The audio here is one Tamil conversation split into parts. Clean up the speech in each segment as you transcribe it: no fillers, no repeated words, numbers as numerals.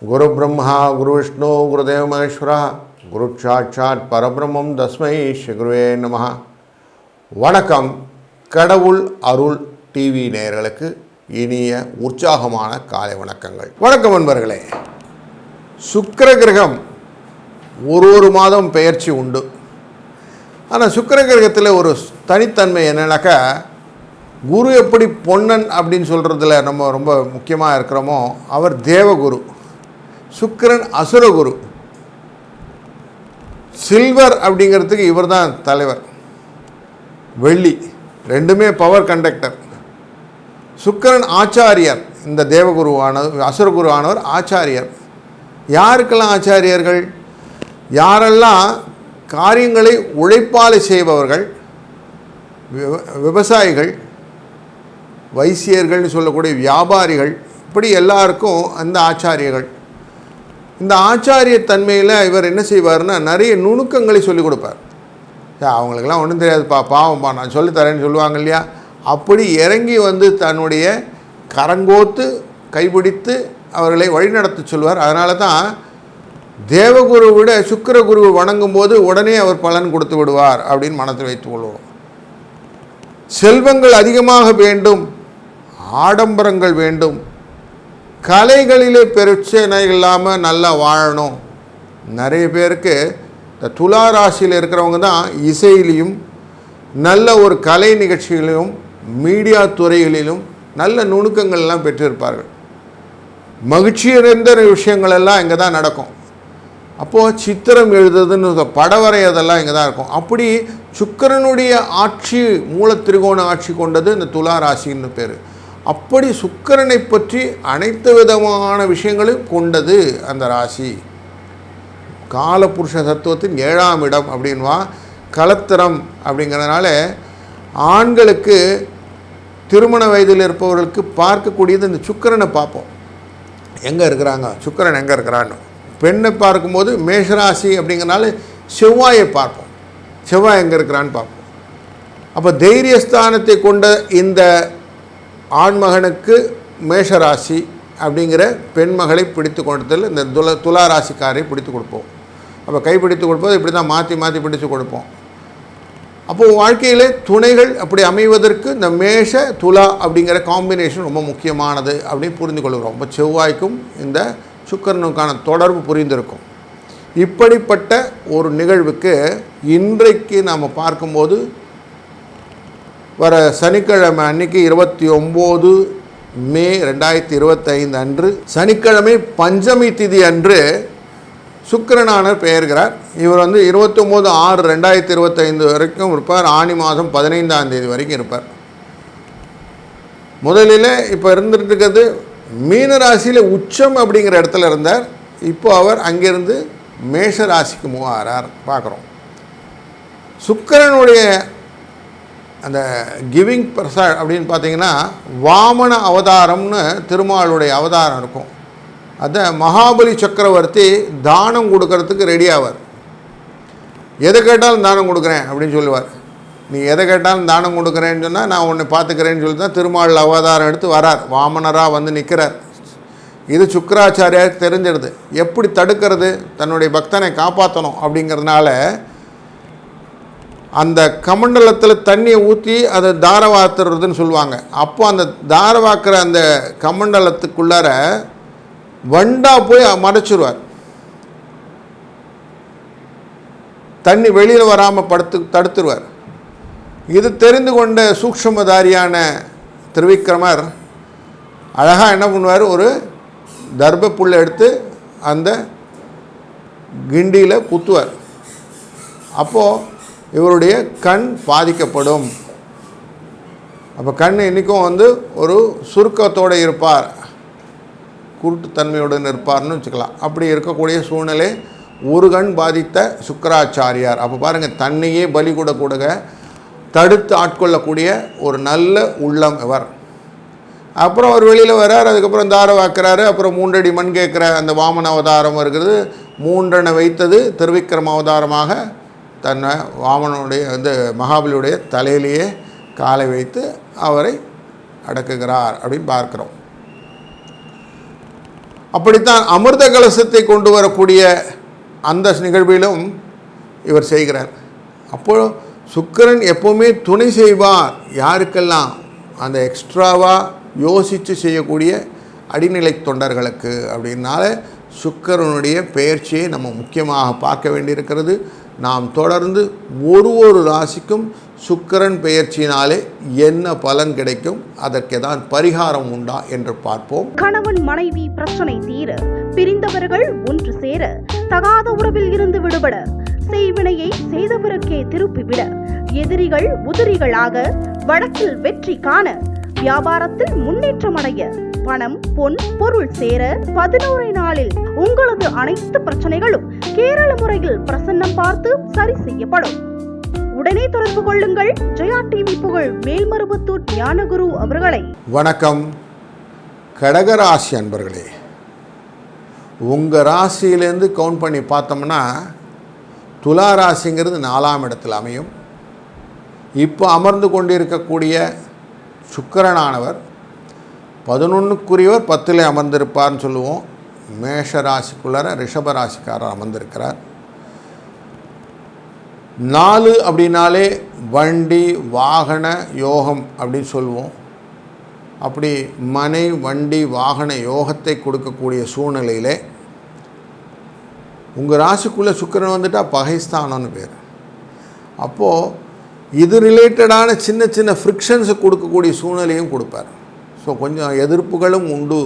குரு பிரம்மா குரு விஷ்ணு குருதேவ மகேஸ்வரா குரு சாட்சாத் பரபிரம்மம் தஸ்மை ஸ்ரீ குருவே நமஹ. வணக்கம். கடவுள் அருள் டிவி நேயர்களுக்கு இனிய உற்சாகமான காலை வணக்கங்கள். வணக்கம் நண்பர்களே. சுக்கிர கிரகம் ஒரு மாதம் பெயர்ச்சி உண்டு. ஆனால் சுக்கிர கிரகத்தில் ஒரு தனித்தன்மை என்னன்னாக்கா, குரு எப்படி பொன்னன் அப்படின்னு சொல்கிறதுல நம்ம ரொம்ப முக்கியமாக இருக்கிறோமோ, அவர் தேவகுரு. சுக்கிரன் அசுரகுரு. சில்வர் அப்படிங்கிறதுக்கு இவர் தான் தலைவர். வெள்ளி ரெண்டுமே பவர் கண்டக்டர். சுக்கிரன் ஆச்சாரியர். இந்த தேவகுருவானவர் அசுரகுருவானவர் ஆச்சாரியர். யாருக்கெல்லாம் ஆச்சாரியர்கள்? யாரெல்லாம் காரியங்களை உழைப்பால் செய்பவர்கள், விவசாயிகள், வைசியர்கள்னு சொல்லக்கூடிய வியாபாரிகள், இப்படி எல்லாருக்கும் அந்த ஆச்சாரியர்கள். இந்த ஆச்சாரிய தன்மையில் இவர் என்ன செய்வார்னா, நிறைய நுணுக்கங்களை சொல்லிக் கொடுப்பார். அவங்களுக்கெல்லாம் ஒன்றும் தெரியாதுப்பா, பாவம்ப்பா, நான் சொல்லித்தரேன்னு சொல்லுவாங்க இல்லையா, அப்படி இறங்கி வந்து தன்னுடைய கரங்கோத்து கைப்பிடித்து அவர்களை வழிநடத்த சொல்வார். அதனால தான் தேவகுரு விட சுக்கிரகுரு வணங்கும் போது உடனே அவர் பலன் கொடுத்து விடுவார் அப்படின்னு மனத்தில் வைத்துக் கொள்வோம். செல்வங்கள் அதிகமாக வேண்டும், ஆடம்பரங்கள் வேண்டும், கலைகளிலே பிரச்சனை இல்லாமல் நல்லா வாழணும். நிறைய பேருக்கு இந்த துலா ராசியில் இருக்கிறவங்க தான் இசையிலையும் நல்ல ஒரு கலை நிகழ்ச்சிகளிலும் மீடியா துறைகளிலும் நல்ல நுணுக்கங்கள்லாம் பெற்றிருப்பார்கள். மகிழ்ச்சி நிறைந்த விஷயங்கள் எல்லாம் இங்கே தான் நடக்கும். அப்போது சித்திரம் எழுதுறதுன்னு படம் வரையதெல்லாம் இங்கே தான் இருக்கும். அப்படி சுக்கிரனுடைய ஆட்சி, மூல திரிகோண ஆட்சி கொண்டது இந்த துலா ராசின்னு பேர். அப்படி சுக்கிரனை பற்றி அனைத்து விதமான விஷயங்களும் கொண்டது அந்த ராசி. காலபுருஷ தத்துவத்தின் 7ஆம் இடம் அப்படின்வா. கலத்திரம் அப்படிங்கிறதுனால ஆண்களுக்கு திருமண வயதில் இருப்பவர்களுக்கு பார்க்கக்கூடியது இந்த சுக்கிரனை பார்ப்போம். எங்கே இருக்கிறாங்க, சுக்கிரன் எங்கே இருக்கிறான்னு. பெண்ணை பார்க்கும்போது மேஷராசி அப்படிங்கிறனால செவ்வாயை பார்ப்போம். செவ்வாய் எங்கே இருக்கிறான்னு பார்ப்போம். அப்போ தைரியஸ்தானத்தை கொண்ட இந்த ஆண்மகனுக்கு மேஷராசி அப்படிங்கிற பெண்மகளை பிடித்து கொடுத்தல் இந்த துலா ராசிக்காரை பிடித்து கொடுப்போம். அப்போ கைப்பிடித்து கொடுப்போம். இப்படி தான் மாற்றி மாற்றி பிடித்து கொடுப்போம். அப்போது வாழ்க்கையில் துணைகள் அப்படி அமைவதற்கு இந்த மேஷ துலா அப்படிங்கிற காம்பினேஷன் ரொம்ப முக்கியமானது அப்படின்னு புரிந்து கொள்கிறோம். இப்போ செவ்வாய்க்கும் இந்த சுக்கிரனுக்கான தொடர்பு புரிந்திருக்கும். இப்படிப்பட்ட ஒரு நிகழ்வுக்கு இன்றைக்கு நாம் பார்க்கும்போது வர சனிக்கிழமை அன்னைக்கு 29 மே 2025 அன்று சனிக்கிழமை பஞ்சமி திதி அன்று சுக்கிரனானவர் பெயர்கிறார். இவர் 29/6/2025 வரைக்கும் இருப்பார். ஆனி மாதம் 15ஆம் தேதி வரைக்கும் இருப்பார். முதலில் இப்போ இருந்துட்டு இருக்கிறது மீனராசியில் உச்சம் அப்படிங்கிற இடத்துல இருந்தார். இப்போ அவர் அங்கேருந்து மேஷ ராசிக்கு மூவ் ஆகிறார் பார்க்குறோம். சுக்கிரனுடைய அந்த கிவிங் பிரசாத் அப்படின்னு பார்த்தீங்கன்னா, வாமன அவதாரம்னு திருமாலுடைய அவதாரம் இருக்கும். அதை மகாபலி சக்கரவர்த்தி தானம் கொடுக்கறதுக்கு ரெடி ஆவார். எதை கேட்டாலும் தானம் கொடுக்குறேன் அப்படின்னு சொல்லுவார். நீ எதை கேட்டாலும் தானம் கொடுக்குறேன்னு சொன்னால் நான் உன்னை பார்த்துக்கிறேன்னு சொல்லி தான் திருமால் அவதாரம் எடுத்து வரார். வாமனராக வந்து நிற்கிறார். இது சுக்கிராச்சாரியாருக்கு தெரிஞ்சிடுது. எப்படி தடுக்கிறது, தன்னுடைய பக்தனை காப்பாற்றணும் அப்படிங்கிறதுனால அந்த கமண்டலத்தில் தண்ணியை ஊற்றி அதை தாரவாத்துறதுன்னு சொல்லுவாங்க. அப்போ அந்த தாரவாக்குற அந்த கமண்டலத்துக்குள்ளார வண்டா போய் மறைச்சிருவார். தண்ணி வெளியில் வராமல் தடுத்துருவார். இது தெரிந்து கொண்ட சூக்ஷ்மதாரியான திரிவிக்ரமர் அழகாக என்ன பண்ணுவார், ஒரு தர்ப புல்லை எடுத்து அந்த கிண்டியில் குத்துவார். அப்போது இவருடைய கண் பாதிக்கப்படும். அப்போ கண் இன்றைக்கும் ஒரு சுருக்கத்தோடு இருப்பார், குருட்டுத்தன்மையுடன் இருப்பார்னு வச்சுக்கலாம். அப்படி இருக்கக்கூடிய சூழ்நிலை ஒரு கண் பாதித்த சுக்கிராச்சாரியார். அப்போ பாருங்கள், தன்னையே பலி கொடுக்க தடுத்து ஆட்கொள்ளக்கூடிய ஒரு நல்ல உள்ளம் இவர். அப்புறம் அவர் வெளியில் வர்றார். அதுக்கப்புறம் தாரவாக்குறாரு. அப்புறம் 3 அடி மண் கேட்குற அந்த வாமன அவதாரம் இருக்கிறது. 3 வைத்தது திருவிக்ரம அவதாரமாக தன்னை வாமனுடைய மகாபலியுடைய தலையிலேயே காலை வைத்து அவரை அடக்குகிறார் அப்படின்னு பார்க்குறோம். அப்படித்தான் அமிர்த கலசத்தை கொண்டு வரக்கூடிய அந்த நிகழ்விலும் இவர் செய்கிறார். அப்போது சுக்கிரன் எப்போவுமே துணை செய்வார் யாருக்கெல்லாம் அந்த எக்ஸ்ட்ராவாக யோசித்து செய்யக்கூடிய அடிநிலை தொண்டர்களுக்கு. அப்படின்னால சுக்கிரனுடைய பெயர்ச்சியை நம்ம முக்கியமாக பார்க்க வேண்டியிருக்கிறது. நாம் தொடர்ந்து ஒரு ராசிக்கும் சுக்கிரன் பெயர்ச்சியினாலே என்ன பலன் கிடைக்கும், அதற்கு தான் பரிகாரம் உண்டா என்று பார்ப்போம். கணவன் மனைவி பிரச்சனை தீர, பிரிந்தவர்கள் ஒன்று சேர, தகாத உறவில் இருந்து விடுபட, செய்வினையை செய்தவருக்கே திருப்பிவிட, எதிரிகள் உதிரிகளாக, வழக்கில் வெற்றி காண, வியாபாரத்தில் முன்னேற்றம் அடைய, பணம் பொன் பொருள் சேர 11 நாளில் உங்களது அனைத்து பிரச்சனைகளும் கேரள முறையில் பிரசன்னம் பார்த்து சரி செய்யப்படும். உடனே தொடர்பு கொள்ளுங்கள் ஜெயா டிவி புகழ் மேல்மருவத்தூர் ஞானகுரு அவர்களை. வணக்கம் கடகராசி அன்பர்களே, உங்கள் ராசியிலேருந்து கவுண்ட் பண்ணி பார்த்தோம்னா துலா ராசிங்கிறது 4ஆம் இடத்தில் அமையும். இப்போ அமர்ந்து கொண்டிருக்கக்கூடிய சுக்கிரனானவர் 11க்குரியவர் 10ல் அமர்ந்திருப்பார்னு சொல்லுவோம். மேஷ ராசிக்குள்ளார ரிஷப ராசிக்காரர் அமர்ந்திருக்கிறார். 4 அப்படின்னாலே வண்டி வாகன யோகம் அப்படின்னு சொல்லுவோம். அப்படி மனை வண்டி வாகன யோகத்தை கொடுக்கக்கூடிய சூழ்நிலையிலே உங்கள் ராசிக்குள்ளே சுக்கிரன் வந்துட்டால் பகைஸ்தானம்னு பேர். அப்போது இது ரிலேட்டடான சின்ன சின்ன ஃப்ரிக்ஷன்ஸை கொடுக்கக்கூடிய சூழ்நிலையும் கொடுப்பார். ஸோ கொஞ்சம் எதிர்ப்புகளும் உண்டு,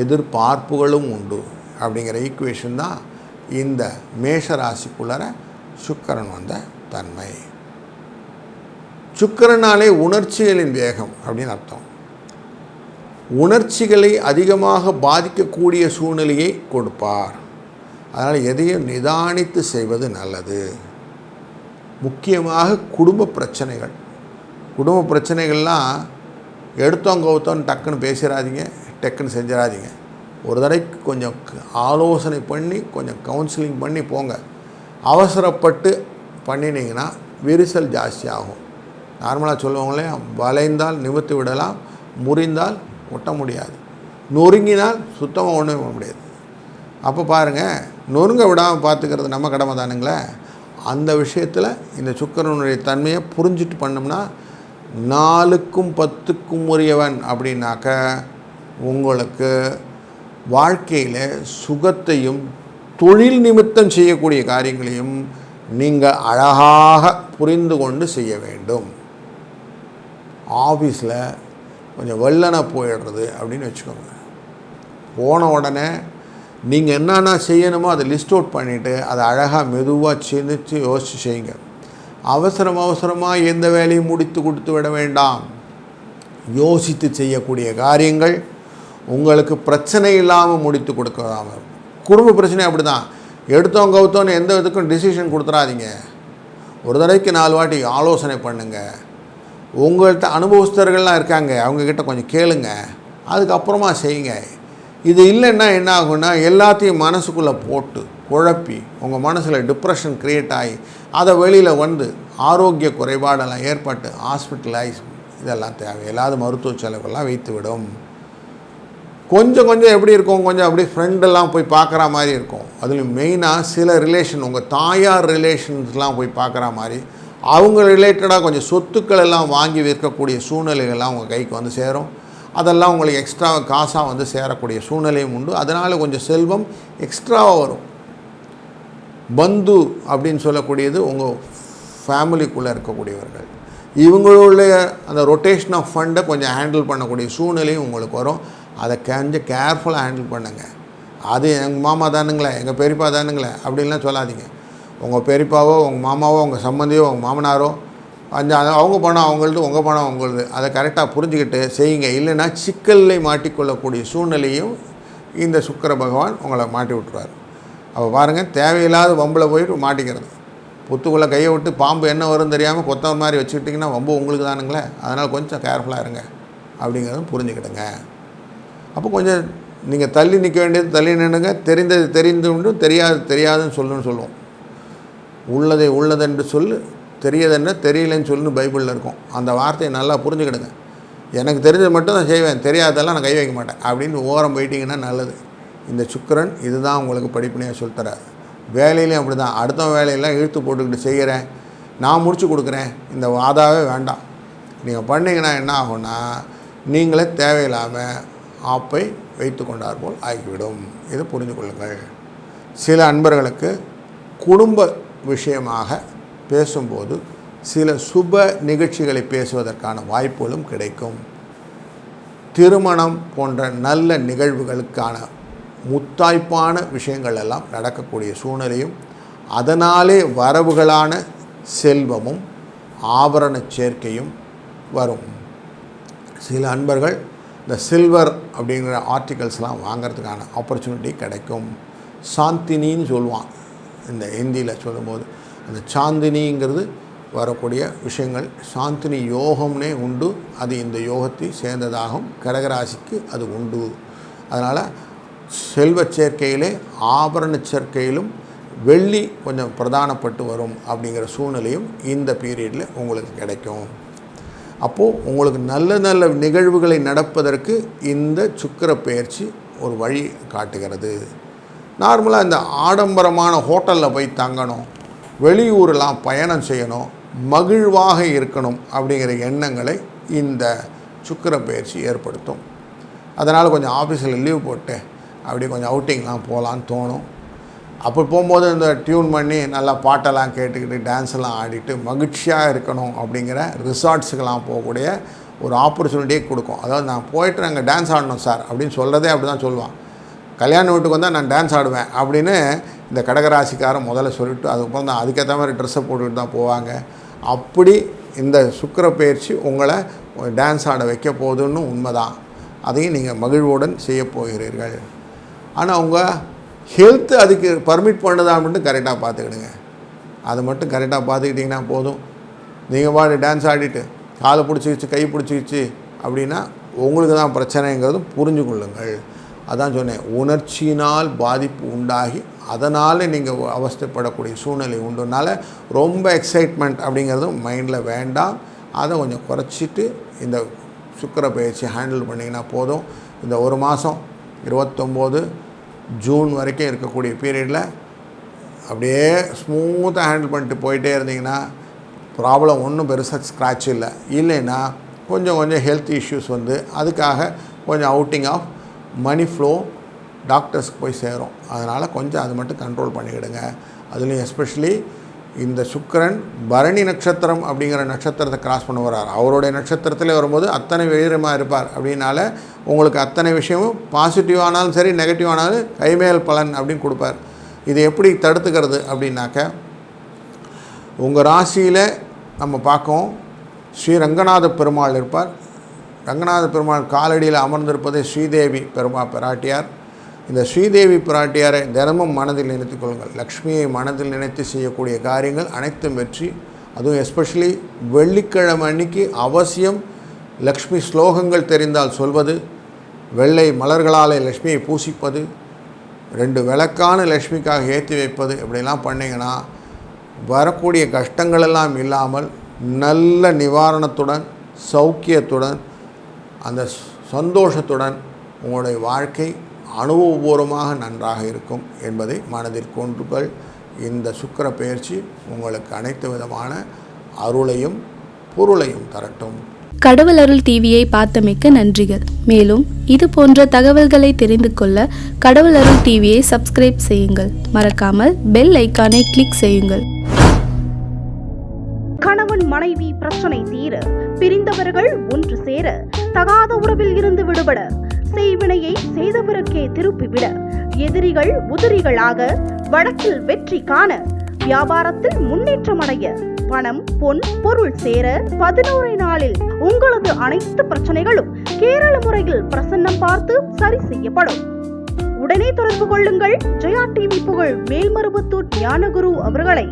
எதிர்பார்ப்புகளும் உண்டு. அப்படிங்கிற ஈக்குவேஷன் தான் இந்த மேஷ ராசிக்குள்ளார சுக்கிரன் வந்த தன்மை. சுக்கிரனாலே உணர்ச்சிகளின் வேகம் அப்படின்னு அர்த்தம். உணர்ச்சிகளை அதிகமாக பாதிக்கக்கூடிய சூழ்நிலையை கொடுப்பார். அதனால் எதையும் நிதானித்து செய்வது நல்லது. முக்கியமாக குடும்ப பிரச்சனைகள்லாம் எடுத்தோம் கவுத்தோன்னு டக்குன்னு பேசிடாதீங்க, டக்குன்னு செஞ்சிடாதீங்க. ஒரு தடவைக்கு கொஞ்சம் ஆலோசனை பண்ணி கொஞ்சம் கவுன்சிலிங் பண்ணி போங்க. அவசரப்பட்டு பண்ணினீங்கன்னா விரிசல் ஜாஸ்தி ஆகும். நார்மலாக சொல்லுவாங்களே, வளைந்தால் நிமித்து விடலாம், முறிந்தால் ஒட்ட முடியாது, நொறுங்கினால் சுத்தமாக ஒன்றும் பண்ண முடியாது. அப்போ பாருங்கள், நொறுங்க விடாமல் பார்த்துக்கிறது நம்ம கடமை தானுங்களே. அந்த விஷயத்தில் இந்த சுக்கிரனுடைய தன்மையை புரிஞ்சிட்டு பண்ணோம்னா 4க்கும் 10க்கும் உரியவன் அப்படின்னாக்க உங்களுக்கு வாழ்க்கையில் சுகத்தையும் தொழில் நிமித்தம் செய்யக்கூடிய காரியங்களையும் நீங்கள் அழகாக புரிந்து கொண்டு செய்ய வேண்டும். ஆஃபீஸில் கொஞ்சம் வெள்ளனை போயிடுறது அப்படின்னு வச்சுக்கோங்க. போன உடனே நீங்கள் என்னென்ன செய்யணுமோ அதை லிஸ்ட் அவுட் பண்ணிவிட்டு அதை அழகாக மெதுவாக சிந்தித்து யோசித்து செய்யுங்க. அவசரமாக எந்த வேலையும் முடித்து கொடுத்து விட வேண்டாம். யோசித்து செய்யக்கூடிய காரியங்கள் உங்களுக்கு பிரச்சனை இல்லாமல் முடித்து கொடுக்காமல். குடும்ப பிரச்சனை அப்படி தான், எடுத்தோம் கவுத்தோன்னு எந்த விதத்துக்கும் டிசிஷன் கொடுத்துடாதீங்க. ஒரு தடவைக்கு 4 வாட்டி ஆலோசனை பண்ணுங்கள். உங்கள்கிட்ட அனுபவஸ்தர்கள்லாம் இருக்காங்க, அவங்கக்கிட்ட கொஞ்சம் கேளுங்க, அதுக்கப்புறமா செய்யுங்க. இது இல்லைன்னா என்ன ஆகுன்னா, எல்லாத்தையும் மனசுக்குள்ளே போட்டு குழப்பி உங்கள் மனசில் டிப்ரெஷன் க்ரியேட் ஆகி அதை வெளியில் வந்து ஆரோக்கிய குறைபாடெல்லாம் ஏற்பட்டு ஹாஸ்பிட்டலைஸ், இதெல்லாம் தேவையில்லாத மருத்துவ செலவெல்லாம் வைத்து விடும். கொஞ்சம் எப்படி இருக்கும், கொஞ்சம் அப்படியே ஃப்ரெண்டெல்லாம் போய் பார்க்குற மாதிரி இருக்கும். அதுலேயும் மெயினாக சில ரிலேஷன், உங்கள் தாயார் ரிலேஷன்ஸ்லாம் போய் பார்க்குற மாதிரி, அவங்க ரிலேட்டடாக கொஞ்சம் சொத்துக்கள் எல்லாம் வாங்கி விற்கக்கூடிய சூழ்நிலைகள்லாம் உங்கள் கைக்கு வந்து சேரும். அதெல்லாம் உங்களுக்கு எக்ஸ்ட்ரா காசாக வந்து சேரக்கூடிய சூழ்நிலையும் உண்டு. அதனால் கொஞ்சம் செல்வம் எக்ஸ்ட்ராவாக வரும். பந்து அப்படின்னு சொல்லக்கூடியது உங்கள் ஃபேமிலிக்குள்ளே இருக்கக்கூடியவர்கள், இவங்களுடைய அந்த ரொட்டேஷன் ஆஃப் ஃபண்டை கொஞ்சம் ஹேண்டில் பண்ணக்கூடிய சூழ்நிலையும் உங்களுக்கு வரும். அதை கொஞ்சம் கேர்ஃபுல்லாக ஹேண்டில் பண்ணுங்கள். அது எங்கள் மாமா தானுங்களே, எங்கள் பெரியப்பா தானுங்களே அப்படின்லாம் சொல்லாதீங்க. உங்கள் பெரியப்பாவோ உங்கள் மாமாவோ உங்கள் சம்மந்தியோ உங்கள் மாமனாரோ அவங்க பணம் அவங்களது, உங்கள் பணம் அவங்களது, அதை கரெக்டாக புரிஞ்சுக்கிட்டு செய்யுங்க. இல்லைன்னா சிக்கலில் மாட்டிக்கொள்ளக்கூடிய சூழ்நிலையும் இந்த சுக்கிர பகவான் உங்களை மாட்டி விட்டுருவார். அப்போ பாருங்கள், தேவையில்லாத வம்பில் போயிட்டு மாட்டிக்கிறது. புத்துக்குள்ளே கையை விட்டு பாம்பு என்ன வரும் தெரியாமல் கொத்த மாதிரி வச்சுக்கிட்டிங்கன்னா வம்பு உங்களுக்கு தானுங்களே. அதனால் கொஞ்சம் கேர்ஃபுல்லாக இருங்க அப்படிங்கிறதும் புரிஞ்சுக்கிடுங்க. அப்போ கொஞ்சம் நீங்கள் தள்ளி நிற்க வேண்டியது தள்ளி நின்றுங்க. தெரிந்தது தெரிந்து தெரியாதுன்னு சொல்லுவோம். உள்ளதை உள்ளதென்று சொல்லு, தெரியதென்ன தெரியலன்னு சொல்லுன்னு பைபிளில் இருக்கும். அந்த வார்த்தையை நல்லா புரிஞ்சுக்கிடுங்க. எனக்கு தெரிஞ்சது மட்டும் தான் செய்வேன், தெரியாததெல்லாம் நான் கை வைக்க மாட்டேன் அப்படின்னு ஓரம் போயிட்டீங்கன்னா நல்லது. இந்த சுக்கிரன் இதுதான் உங்களுக்கு படிப்பினையாக சொல்லித்தரார். வேலையிலையும் அப்படி தான். அடுத்த வேலையெல்லாம் இழுத்து போட்டுக்கிட்டு செய்கிறேன், நான் முடிச்சு கொடுக்குறேன், இந்த வாதாவே வேண்டாம். நீங்கள் பண்ணிங்கன்னா என்ன ஆகும்னா நீங்களே தேவையில்லாமல் ஆப்பை வைத்து கொண்டார் போல் ஆகிவிடும். இதை புரிந்து கொள்ளுங்கள். சில அன்பர்களுக்கு குடும்ப விஷயமாக பேசும்போது சில சுப நிகழ்ச்சிகளை பேசுவதற்கான வாய்ப்புகளும் கிடைக்கும். திருமணம் போன்ற நல்ல நிகழ்வுகளுக்கான முத்தாய்ப்பான விஷயங்கள் எல்லாம் நடக்கக்கூடிய சூழ்நிலையும், அதனாலே வரவுகளான செல்வமும் ஆபரண சேர்க்கையும் வரும். சில அன்பர்கள் இந்த சில்வர் அப்படிங்கிற ஆர்டிகல்ஸ்லாம் வாங்கிறதுக்கான ஆப்பர்ச்சுனிட்டி கிடைக்கும். சாந்தினின்னு சொல்லுவான் இந்த ஹிந்தியில் சொல்லும்போது. அந்த சாந்தினிங்கிறது வரக்கூடிய விஷயங்கள். சாந்தினி யோகம்னே உண்டு, அது இந்த யோகத்தை சேர்ந்ததாகும். கடகராசிக்கு அது உண்டு. அதனால் செல்வ சேர்க்கையிலே ஆபரண சேர்க்கையிலும் வெள்ளி கொஞ்சம் பிரதானப்பட்டு வரும் அப்படிங்கிற சூழ்நிலையும் இந்த பீரியடில் உங்களுக்கு கிடைக்கும். அப்போது உங்களுக்கு நல்ல நல்ல நிகழ்வுகளை நடப்பதற்கு இந்த சுக்கிர பெயர்ச்சி ஒரு வழி காட்டுகிறது. நார்மலாக இந்த ஆடம்பரமான ஹோட்டலில் போய் தங்கணும், வெளியூரெலாம் பயணம் செய்யணும், மகிழ்வாக இருக்கணும் அப்படிங்கிற எண்ணங்களை இந்த சுக்கிர பெயர்ச்சி ஏற்படுத்தும். அதனால் கொஞ்சம் ஆஃபீஸில் லீவ் போட்டு அப்படி கொஞ்சம் அவுட்டிங்லாம் போகலான்னு தோணும். அப்போ போகும்போது இந்த டியூன் பண்ணி நல்லா பாட்டெல்லாம் கேட்டுக்கிட்டு டான்ஸெல்லாம் ஆடிட்டு மகிழ்ச்சியாக இருக்கணும் அப்படிங்கிற ரிசார்ட்ஸுக்கெல்லாம் போகக்கூடிய ஒரு ஆப்பர்ச்சுனிட்டியே கொடுக்கும். அதாவது நான் போய்ட்டு நாங்கள் டான்ஸ் ஆடணும் சார் அப்படின்னு சொல்கிறதே அப்படி தான் சொல்லுவான். கல்யாண வீட்டுக்கு வந்தால் நான் டான்ஸ் ஆடுவேன் அப்படின்னு இந்த கடகராசிக்காரன் முதல்ல சொல்லிவிட்டு அதுக்கப்புறம் தான் அதுக்கேற்ற மாதிரி ட்ரெஸ்ஸை போட்டுக்கிட்டு தான் போவாங்க. அப்படி இந்த சுக்கிர பெயர்ச்சி உங்களை டான்ஸ் ஆட வைக்க போகுதுன்னு உண்மைதான். அதையும் நீங்கள் மகிழ்வுடன் செய்ய போகிறீர்கள். ஆனால் உங்கள் ஹெல்த்து அதுக்கு பர்மிட் பண்ணுதா அப்படின்ட்டு கரெக்டாக பார்த்துக்கிடுங்க. அதை மட்டும் கரெக்டாக பார்த்துக்கிட்டிங்கன்னா போதும். நீங்கள் பாடு டான்ஸ் ஆடிட்டு காலை பிடிச்சிக்கிச்சு கை பிடிச்சிக்கிச்சு அப்படின்னா உங்களுக்கு தான் பிரச்சனைங்கிறதும் புரிஞ்சு கொள்ளுங்கள். அதான் சொன்னேன், உணர்ச்சியினால் பாதிப்பு உண்டாகி அதனால் நீங்கள் அவஸ்தைப்படக்கூடிய சூழ்நிலை உண்டுனால ரொம்ப எக்ஸைட்மெண்ட் அப்படிங்கிறதும் மைண்டில் வேண்டாம். அதை கொஞ்சம் குறைச்சிட்டு இந்த சுக்கிர பயிற்சி ஹேண்டில் பண்ணிங்கன்னா போதும். இந்த ஒரு மாதம் 29 ஜூன் வரைக்கும் இருக்கக்கூடிய பீரியடில் அப்படியே ஸ்மூத்தாக ஹேண்டில் பண்ணிட்டு போயிட்டே இருந்தீங்கன்னா ப்ராப்ளம் ஒன்றும் பெருசாக ஸ்க்ராட்ச் இல்லை. இல்லைன்னா கொஞ்சம் ஹெல்த் இஷ்யூஸ் வந்து அதுக்காக கொஞ்சம் அவுட்டிங் ஆஃப் மணி ஃப்ளோ டாக்டர்ஸ்க்கு போய் சேரும். அதனால் கொஞ்சம் அது மட்டும் கண்ட்ரோல் பண்ணிக்கிடுங்க. அதுலேயும் எஸ்பெஷலி இந்த சுக்கிரன் பரணி நட்சத்திரம் அப்படிங்கிற நட்சத்திரத்தை கிராஸ் பண்ண வர்றார். அவருடைய நட்சத்திரத்திலே வரும்போது அத்தனை வீரமாக இருப்பார். அப்படின்னால உங்களுக்கு அத்தனை விஷயமும் பாசிட்டிவானாலும் சரி நெகட்டிவானாலும் கைமேல் பலன் அப்படின்னு கொடுப்பார். இது எப்படி தடுத்துக்கிறது அப்படின்னாக்க, உங்கள் ராசியில் நம்ம பார்க்கோம் ஸ்ரீ ரங்கநாத பெருமாள் இருப்பார். ரங்கநாத பெருமாள் காலடியில் அமர்ந்திருப்பதே ஸ்ரீதேவி பிராட்டியார். இந்த ஸ்ரீதேவி பிராட்டியாரை தினமும் மனதில் நினைத்துக் கொள்ளுங்கள். லக்ஷ்மியை மனதில் நினைத்து செய்யக்கூடிய காரியங்கள் அனைத்தும் வெற்றி. அதுவும் எஸ்பெஷலி வெள்ளிக்கிழமை அன்னைக்கு அவசியம் லக்ஷ்மி ஸ்லோகங்கள் தெரிந்தால் சொல்வது, வெள்ளை மலர்களாலே லக்ஷ்மியை பூசிப்பது, 2 விளக்கான லக்ஷ்மிக்காக ஏற்றி வைப்பது, இப்படிலாம் பண்ணிங்கன்னா வரக்கூடிய கஷ்டங்களெல்லாம் இல்லாமல் நல்ல நிவாரணத்துடன் சௌக்கியத்துடன் அந்த சந்தோஷத்துடன் உங்களுடைய வாழ்க்கை அனுபவபூர்வமாக நன்றாக இருக்கும் என்பதை மனதில் கொண்டுகள். இந்த சுக்கிர பெயர்ச்சி உங்களுக்கு அனைத்து விதமான அருளையும் பொருளையும் தரட்டும். கடவுள் அருள் டிவியை பார்த்தமைக்க நன்றிகள். மேலும் இது போன்ற தகவல்களை தெரிந்து கொள்ள கடவுள் அருள் டிவியை சப்ஸ்கிரைப் செய்யுங்கள். மறக்காமல் பெல் ஐக்கானை கிளிக் செய்யுங்கள். கணவன் மனைவி பிரச்சனை தீர, பிரிந்தவர்கள் ஒன்று சேர, தகாத உறவில் இருந்து விடுபட, செய்வினையை செய்தவருக்கே திருப்பிவிட, எதிரிகள் உதிரிகளாக வழக்கில் வெற்றி காண, வியாபாரத்தில் முன்னேற்றம் அடைய, பணம் பொன் பொருள் சேர 11 நாளில் உங்களது அனைத்து பிரச்சனைகளும் கேரள முறையில் பிரசன்னம் பார்த்து சரி செய்யப்படும். உடனே தொடர்பு கொள்ளுங்கள் ஜெயா டிவி புகழ் மேல்மருவத்தூர் ஞானகுரு அவர்களை.